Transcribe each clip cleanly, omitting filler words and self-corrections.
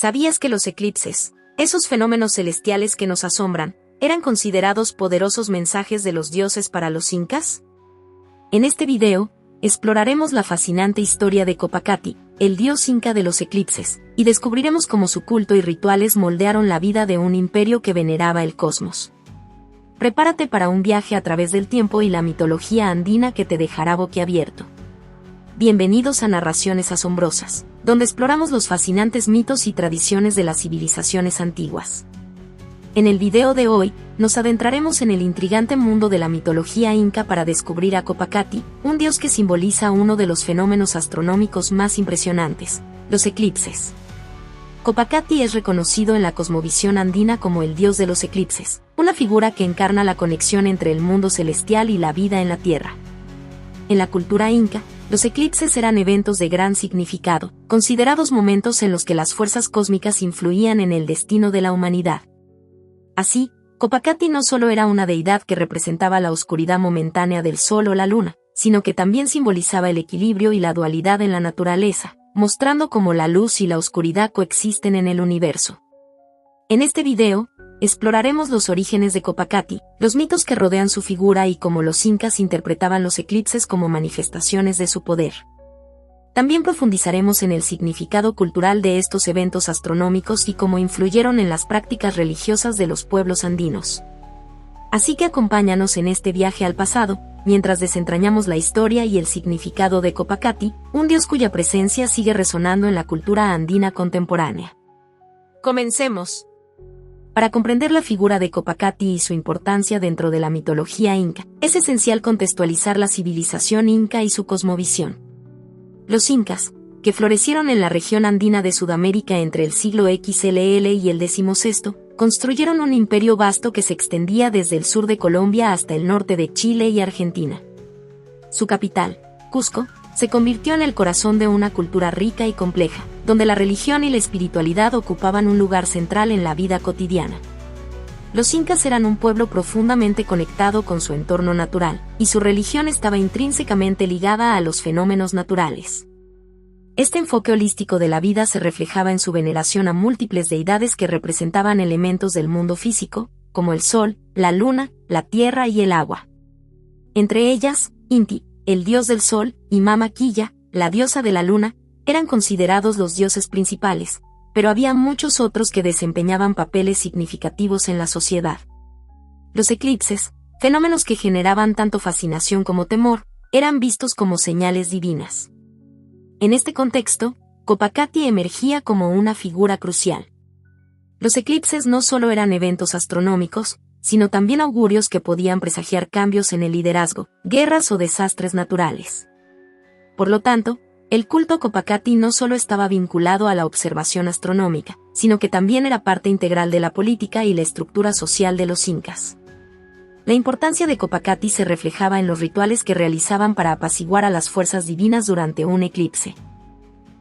¿Sabías que los eclipses, esos fenómenos celestiales que nos asombran, eran considerados poderosos mensajes de los dioses para los incas? En este video, exploraremos la fascinante historia de Copacabra, el dios inca de los eclipses, y descubriremos cómo su culto y rituales moldearon la vida de un imperio que veneraba el cosmos. Prepárate para un viaje a través del tiempo y la mitología andina que te dejará boquiabierto. Bienvenidos a Narraciones Asombrosas, donde exploramos los fascinantes mitos y tradiciones de las civilizaciones antiguas. En el video de hoy, nos adentraremos en el intrigante mundo de la mitología inca para descubrir a Copacabra, un dios que simboliza uno de los fenómenos astronómicos más impresionantes, los eclipses. Copacabra es reconocido en la cosmovisión andina como el dios de los eclipses, una figura que encarna la conexión entre el mundo celestial y la vida en la Tierra. En la cultura inca, los eclipses eran eventos de gran significado, considerados momentos en los que las fuerzas cósmicas influían en el destino de la humanidad. Así, Copacabra no solo era una deidad que representaba la oscuridad momentánea del sol o la luna, sino que también simbolizaba el equilibrio y la dualidad en la naturaleza, mostrando cómo la luz y la oscuridad coexisten en el universo. En este video, exploraremos los orígenes de Copacabra, los mitos que rodean su figura y cómo los incas interpretaban los eclipses como manifestaciones de su poder. También profundizaremos en el significado cultural de estos eventos astronómicos y cómo influyeron en las prácticas religiosas de los pueblos andinos. Así que acompáñanos en este viaje al pasado, mientras desentrañamos la historia y el significado de Copacabra, un dios cuya presencia sigue resonando en la cultura andina contemporánea. Comencemos. Para comprender la figura de Copacabra y su importancia dentro de la mitología inca, es esencial contextualizar la civilización inca y su cosmovisión. Los incas, que florecieron en la región andina de Sudamérica entre el siglo XLL y el XVI, construyeron un imperio vasto que se extendía desde el sur de Colombia hasta el norte de Chile y Argentina. Su capital, Cusco, se convirtió en el corazón de una cultura rica y compleja, donde la religión y la espiritualidad ocupaban un lugar central en la vida cotidiana. Los incas eran un pueblo profundamente conectado con su entorno natural, y su religión estaba intrínsecamente ligada a los fenómenos naturales. Este enfoque holístico de la vida se reflejaba en su veneración a múltiples deidades que representaban elementos del mundo físico, como el sol, la luna, la tierra y el agua. Entre ellas, Inti, el dios del sol, y Mama Quilla, la diosa de la luna, eran considerados los dioses principales, pero había muchos otros que desempeñaban papeles significativos en la sociedad. Los eclipses, fenómenos que generaban tanto fascinación como temor, eran vistos como señales divinas. En este contexto, Copacabra emergía como una figura crucial. Los eclipses no solo eran eventos astronómicos, sino también augurios que podían presagiar cambios en el liderazgo, guerras o desastres naturales. Por lo tanto, el culto a Copacabra no solo estaba vinculado a la observación astronómica, sino que también era parte integral de la política y la estructura social de los incas. La importancia de Copacabra se reflejaba en los rituales que realizaban para apaciguar a las fuerzas divinas durante un eclipse.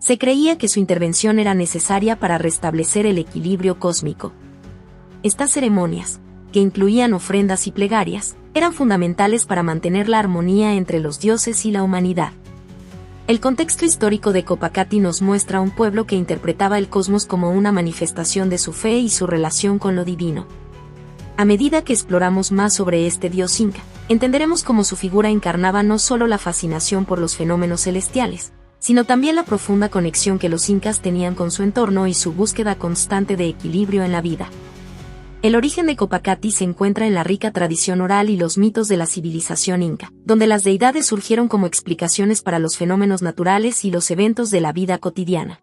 Se creía que su intervención era necesaria para restablecer el equilibrio cósmico. Estas ceremonias, que incluían ofrendas y plegarias, eran fundamentales para mantener la armonía entre los dioses y la humanidad. El contexto histórico de Copacabra nos muestra un pueblo que interpretaba el cosmos como una manifestación de su fe y su relación con lo divino. A medida que exploramos más sobre este dios inca, entenderemos cómo su figura encarnaba no solo la fascinación por los fenómenos celestiales, sino también la profunda conexión que los incas tenían con su entorno y su búsqueda constante de equilibrio en la vida. El origen de Copacabra se encuentra en la rica tradición oral y los mitos de la civilización inca, donde las deidades surgieron como explicaciones para los fenómenos naturales y los eventos de la vida cotidiana.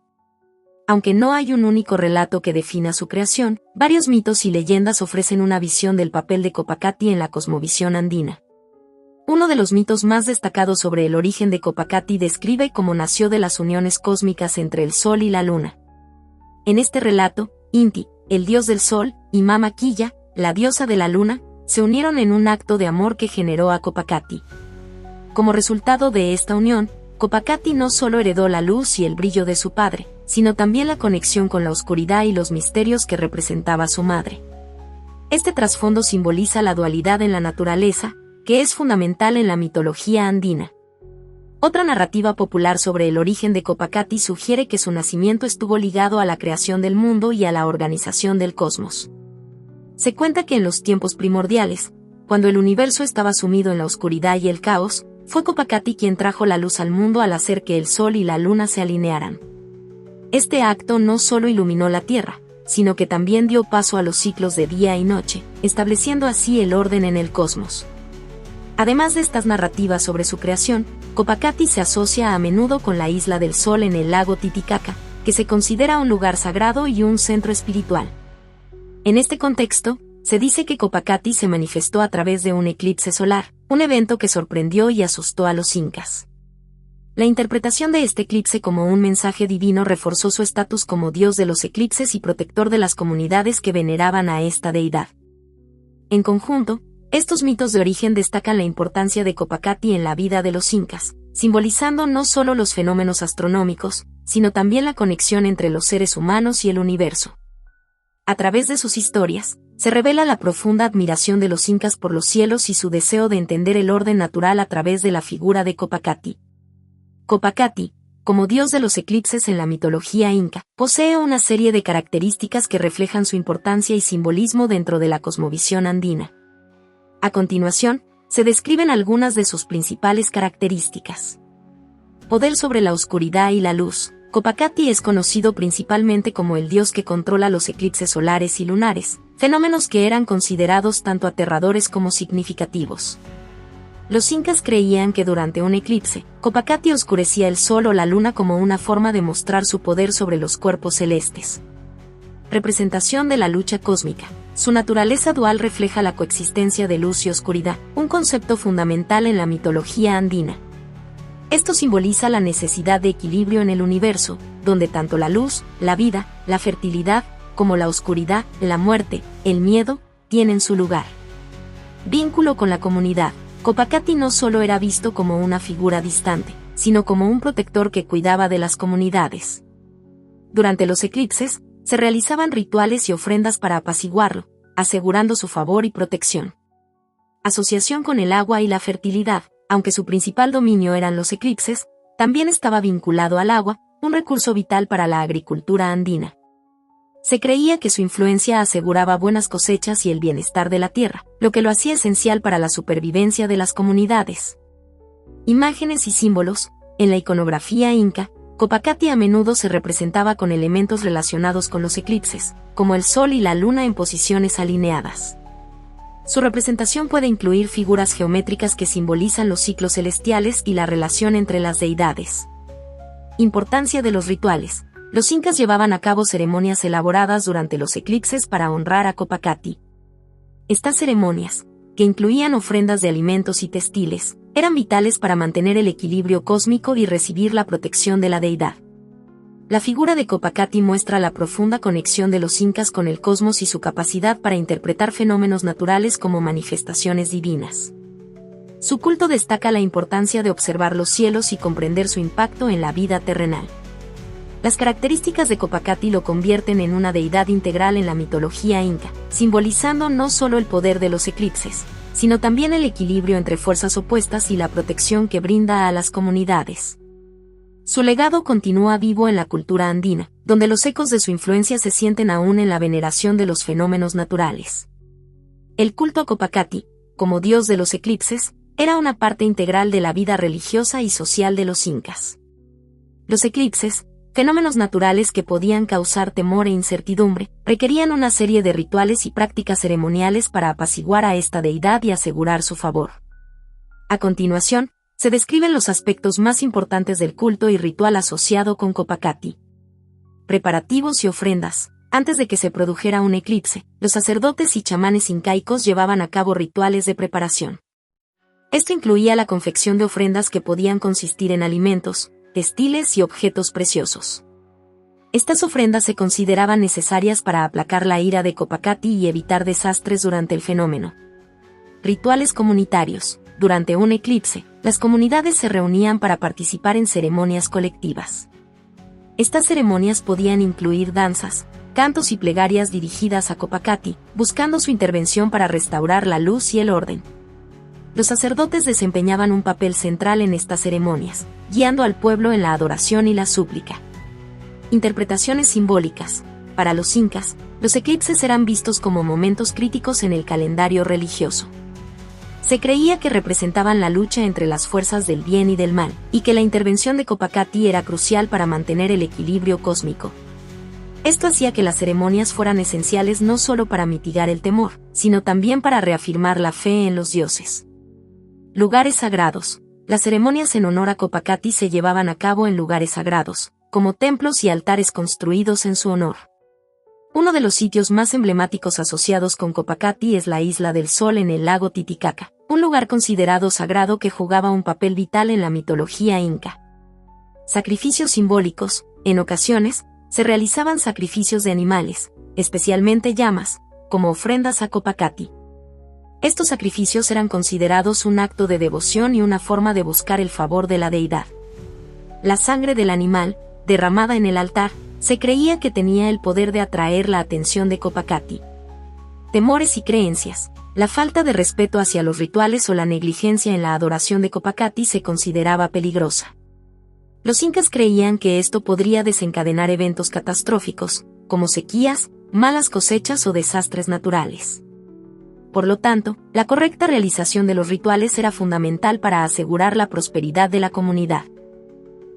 Aunque no hay un único relato que defina su creación, varios mitos y leyendas ofrecen una visión del papel de Copacabra en la cosmovisión andina. Uno de los mitos más destacados sobre el origen de Copacabra describe cómo nació de las uniones cósmicas entre el sol y la luna. En este relato, Inti, el dios del sol, y Mama Quilla, la diosa de la luna, se unieron en un acto de amor que generó a Copacabra. Como resultado de esta unión, Copacabra no solo heredó la luz y el brillo de su padre, sino también la conexión con la oscuridad y los misterios que representaba su madre. Este trasfondo simboliza la dualidad en la naturaleza, que es fundamental en la mitología andina. Otra narrativa popular sobre el origen de Copacabana sugiere que su nacimiento estuvo ligado a la creación del mundo y a la organización del cosmos. Se cuenta que en los tiempos primordiales, cuando el universo estaba sumido en la oscuridad y el caos, fue Copacabana quien trajo la luz al mundo al hacer que el sol y la luna se alinearan. Este acto no solo iluminó la Tierra, sino que también dio paso a los ciclos de día y noche, estableciendo así el orden en el cosmos. Además de estas narrativas sobre su creación, Copacabana se asocia a menudo con la isla del Sol en el lago Titicaca, que se considera un lugar sagrado y un centro espiritual. En este contexto, se dice que Copacabana se manifestó a través de un eclipse solar, un evento que sorprendió y asustó a los incas. La interpretación de este eclipse como un mensaje divino reforzó su estatus como dios de los eclipses y protector de las comunidades que veneraban a esta deidad. En conjunto, estos mitos de origen destacan la importancia de Copacabana en la vida de los incas, simbolizando no solo los fenómenos astronómicos, sino también la conexión entre los seres humanos y el universo. A través de sus historias, se revela la profunda admiración de los incas por los cielos y su deseo de entender el orden natural a través de la figura de Copacabana. Copacabana, como dios de los eclipses en la mitología inca, posee una serie de características que reflejan su importancia y simbolismo dentro de la cosmovisión andina. A continuación, se describen algunas de sus principales características. Poder sobre la oscuridad y la luz. Copacabana es conocido principalmente como el dios que controla los eclipses solares y lunares, fenómenos que eran considerados tanto aterradores como significativos. Los incas creían que durante un eclipse, Copacabana oscurecía el sol o la luna como una forma de mostrar su poder sobre los cuerpos celestes. Representación de la lucha cósmica. Su naturaleza dual refleja la coexistencia de luz y oscuridad, un concepto fundamental en la mitología andina. Esto simboliza la necesidad de equilibrio en el universo, donde tanto la luz, la vida, la fertilidad, como la oscuridad, la muerte, el miedo, tienen su lugar. Vínculo con la comunidad. Copacabana no solo era visto como una figura distante, sino como un protector que cuidaba de las comunidades. Durante los eclipses, se realizaban rituales y ofrendas para apaciguarlo, asegurando su favor y protección. Asociación con el agua y la fertilidad. Aunque su principal dominio eran los eclipses, también estaba vinculado al agua, un recurso vital para la agricultura andina. Se creía que su influencia aseguraba buenas cosechas y el bienestar de la tierra, lo que lo hacía esencial para la supervivencia de las comunidades. Imágenes y símbolos. En la iconografía inca, Copacabana a menudo se representaba con elementos relacionados con los eclipses, como el sol y la luna en posiciones alineadas. Su representación puede incluir figuras geométricas que simbolizan los ciclos celestiales y la relación entre las deidades. Importancia de los rituales. Los incas llevaban a cabo ceremonias elaboradas durante los eclipses para honrar a Copacabana. Estas ceremonias, que incluían ofrendas de alimentos y textiles, eran vitales para mantener el equilibrio cósmico y recibir la protección de la deidad. La figura de Copacabana muestra la profunda conexión de los incas con el cosmos y su capacidad para interpretar fenómenos naturales como manifestaciones divinas. Su culto destaca la importancia de observar los cielos y comprender su impacto en la vida terrenal. Las características de Copacabana lo convierten en una deidad integral en la mitología inca, simbolizando no solo el poder de los eclipses, sino también el equilibrio entre fuerzas opuestas y la protección que brinda a las comunidades. Su legado continúa vivo en la cultura andina, donde los ecos de su influencia se sienten aún en la veneración de los fenómenos naturales. El culto a Copacabana, como dios de los eclipses, era una parte integral de la vida religiosa y social de los incas. Los eclipses, fenómenos naturales que podían causar temor e incertidumbre, requerían una serie de rituales y prácticas ceremoniales para apaciguar a esta deidad y asegurar su favor. A continuación, se describen los aspectos más importantes del culto y ritual asociado con Copacabana. Preparativos y ofrendas. Antes de que se produjera un eclipse, los sacerdotes y chamanes incaicos llevaban a cabo rituales de preparación. Esto incluía la confección de ofrendas que podían consistir en alimentos, textiles y objetos preciosos. Estas ofrendas se consideraban necesarias para aplacar la ira de Copacabana y evitar desastres durante el fenómeno. Rituales comunitarios. Durante un eclipse, las comunidades se reunían para participar en ceremonias colectivas. Estas ceremonias podían incluir danzas, cantos y plegarias dirigidas a Copacabana, buscando su intervención para restaurar la luz y el orden. Los sacerdotes desempeñaban un papel central en estas ceremonias, guiando al pueblo en la adoración y la súplica. Interpretaciones simbólicas. Para los incas, los eclipses eran vistos como momentos críticos en el calendario religioso. Se creía que representaban la lucha entre las fuerzas del bien y del mal, y que la intervención de Copacabra era crucial para mantener el equilibrio cósmico. Esto hacía que las ceremonias fueran esenciales no solo para mitigar el temor, sino también para reafirmar la fe en los dioses. Lugares sagrados. Las ceremonias en honor a Copacabra se llevaban a cabo en lugares sagrados, como templos y altares construidos en su honor. Uno de los sitios más emblemáticos asociados con Copacabra es la Isla del Sol en el lago Titicaca, un lugar considerado sagrado que jugaba un papel vital en la mitología inca. Sacrificios simbólicos. En ocasiones, se realizaban sacrificios de animales, especialmente llamas, como ofrendas a Copacabra. Estos sacrificios eran considerados un acto de devoción y una forma de buscar el favor de la deidad. La sangre del animal, derramada en el altar, se creía que tenía el poder de atraer la atención de Copacabra. Temores y creencias. La falta de respeto hacia los rituales o la negligencia en la adoración de Copacabra se consideraba peligrosa. Los incas creían que esto podría desencadenar eventos catastróficos, como sequías, malas cosechas o desastres naturales. Por lo tanto, la correcta realización de los rituales era fundamental para asegurar la prosperidad de la comunidad.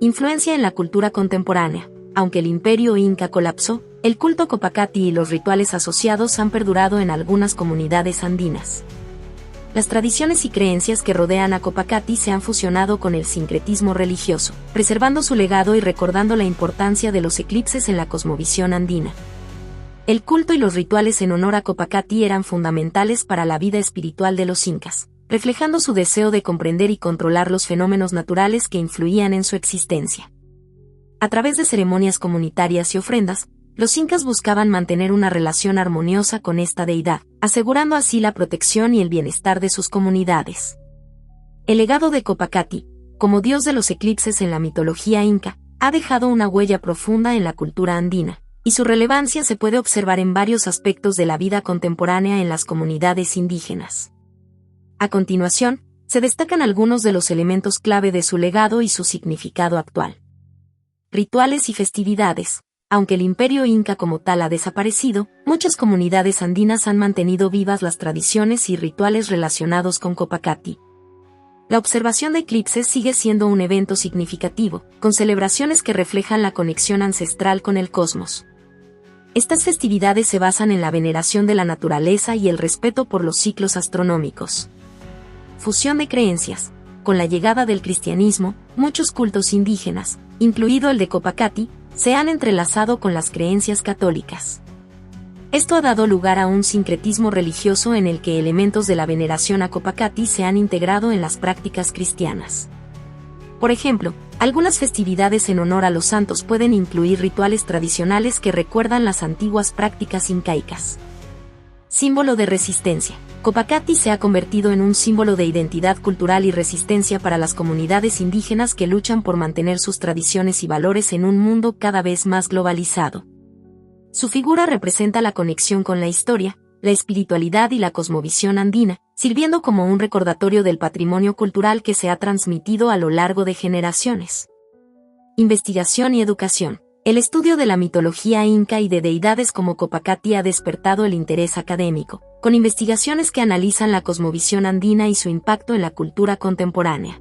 Influencia en la cultura contemporánea. Aunque el imperio inca colapsó, el culto a Copacabra y los rituales asociados han perdurado en algunas comunidades andinas. Las tradiciones y creencias que rodean a Copacabra se han fusionado con el sincretismo religioso, preservando su legado y recordando la importancia de los eclipses en la cosmovisión andina. El culto y los rituales en honor a Copacabra eran fundamentales para la vida espiritual de los incas, reflejando su deseo de comprender y controlar los fenómenos naturales que influían en su existencia. A través de ceremonias comunitarias y ofrendas, los incas buscaban mantener una relación armoniosa con esta deidad, asegurando así la protección y el bienestar de sus comunidades. El legado de Copacabra, como dios de los eclipses en la mitología inca, ha dejado una huella profunda en la cultura andina, y su relevancia se puede observar en varios aspectos de la vida contemporánea en las comunidades indígenas. A continuación, se destacan algunos de los elementos clave de su legado y su significado actual. Rituales y festividades. Aunque el imperio inca como tal ha desaparecido, muchas comunidades andinas han mantenido vivas las tradiciones y rituales relacionados con Copacabra. La observación de eclipses sigue siendo un evento significativo, con celebraciones que reflejan la conexión ancestral con el cosmos. Estas festividades se basan en la veneración de la naturaleza y el respeto por los ciclos astronómicos. Fusión de creencias. Con la llegada del cristianismo, muchos cultos indígenas, incluido el de Copacabra, se han entrelazado con las creencias católicas. Esto ha dado lugar a un sincretismo religioso en el que elementos de la veneración a Copacabra se han integrado en las prácticas cristianas. Por ejemplo, algunas festividades en honor a los santos pueden incluir rituales tradicionales que recuerdan las antiguas prácticas incaicas. Símbolo de resistencia. Copacabra se ha convertido en un símbolo de identidad cultural y resistencia para las comunidades indígenas que luchan por mantener sus tradiciones y valores en un mundo cada vez más globalizado. Su figura representa la conexión con la historia, la espiritualidad y la cosmovisión andina, sirviendo como un recordatorio del patrimonio cultural que se ha transmitido a lo largo de generaciones. Investigación y educación. El estudio de la mitología inca y de deidades como Copacabra ha despertado el interés académico, con investigaciones que analizan la cosmovisión andina y su impacto en la cultura contemporánea.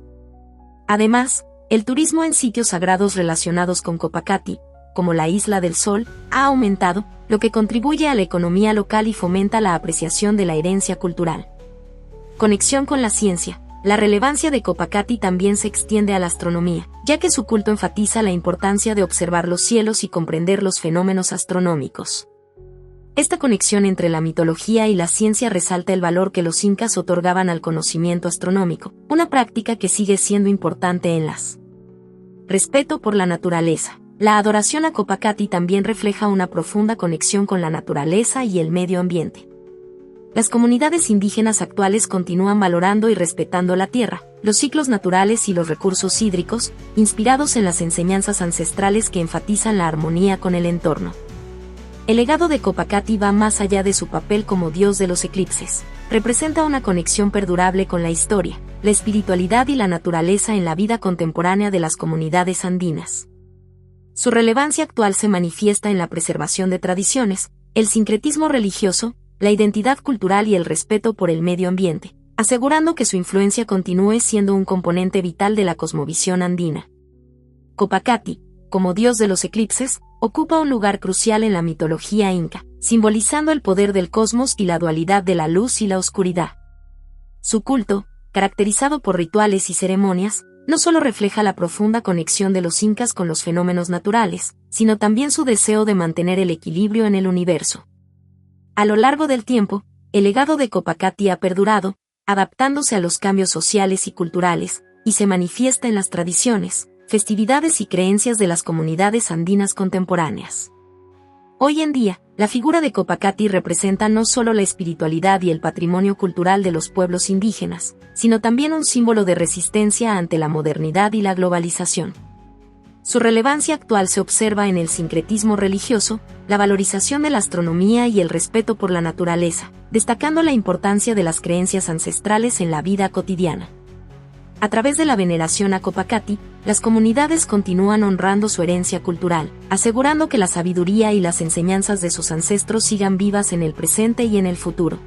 Además, el turismo en sitios sagrados relacionados con Copacabra, como la Isla del Sol, ha aumentado, lo que contribuye a la economía local y fomenta la apreciación de la herencia cultural. Conexión con la ciencia. La relevancia de Copacabra también se extiende a la astronomía, ya que su culto enfatiza la importancia de observar los cielos y comprender los fenómenos astronómicos. Esta conexión entre la mitología y la ciencia resalta el valor que los incas otorgaban al conocimiento astronómico, una práctica que sigue siendo importante en las. Respeto por la naturaleza. La adoración a Copacabra también refleja una profunda conexión con la naturaleza y el medio ambiente. Las comunidades indígenas actuales continúan valorando y respetando la tierra, los ciclos naturales y los recursos hídricos, inspirados en las enseñanzas ancestrales que enfatizan la armonía con el entorno. El legado de Copacabana va más allá de su papel como dios de los eclipses. Representa una conexión perdurable con la historia, la espiritualidad y la naturaleza en la vida contemporánea de las comunidades andinas. Su relevancia actual se manifiesta en la preservación de tradiciones, el sincretismo religioso, la identidad cultural y el respeto por el medio ambiente, asegurando que su influencia continúe siendo un componente vital de la cosmovisión andina. Copacabana, como dios de los eclipses, ocupa un lugar crucial en la mitología inca, simbolizando el poder del cosmos y la dualidad de la luz y la oscuridad. Su culto, caracterizado por rituales y ceremonias, no solo refleja la profunda conexión de los incas con los fenómenos naturales, sino también su deseo de mantener el equilibrio en el universo. A lo largo del tiempo, el legado de Copacabana ha perdurado, adaptándose a los cambios sociales y culturales, y se manifiesta en las tradiciones, festividades y creencias de las comunidades andinas contemporáneas. Hoy en día, la figura de Copacabana representa no solo la espiritualidad y el patrimonio cultural de los pueblos indígenas, sino también un símbolo de resistencia ante la modernidad y la globalización. Su relevancia actual se observa en el sincretismo religioso, la valorización de la astronomía y el respeto por la naturaleza, destacando la importancia de las creencias ancestrales en la vida cotidiana. A través de la veneración a Copacabana, las comunidades continúan honrando su herencia cultural, asegurando que la sabiduría y las enseñanzas de sus ancestros sigan vivas en el presente y en el futuro.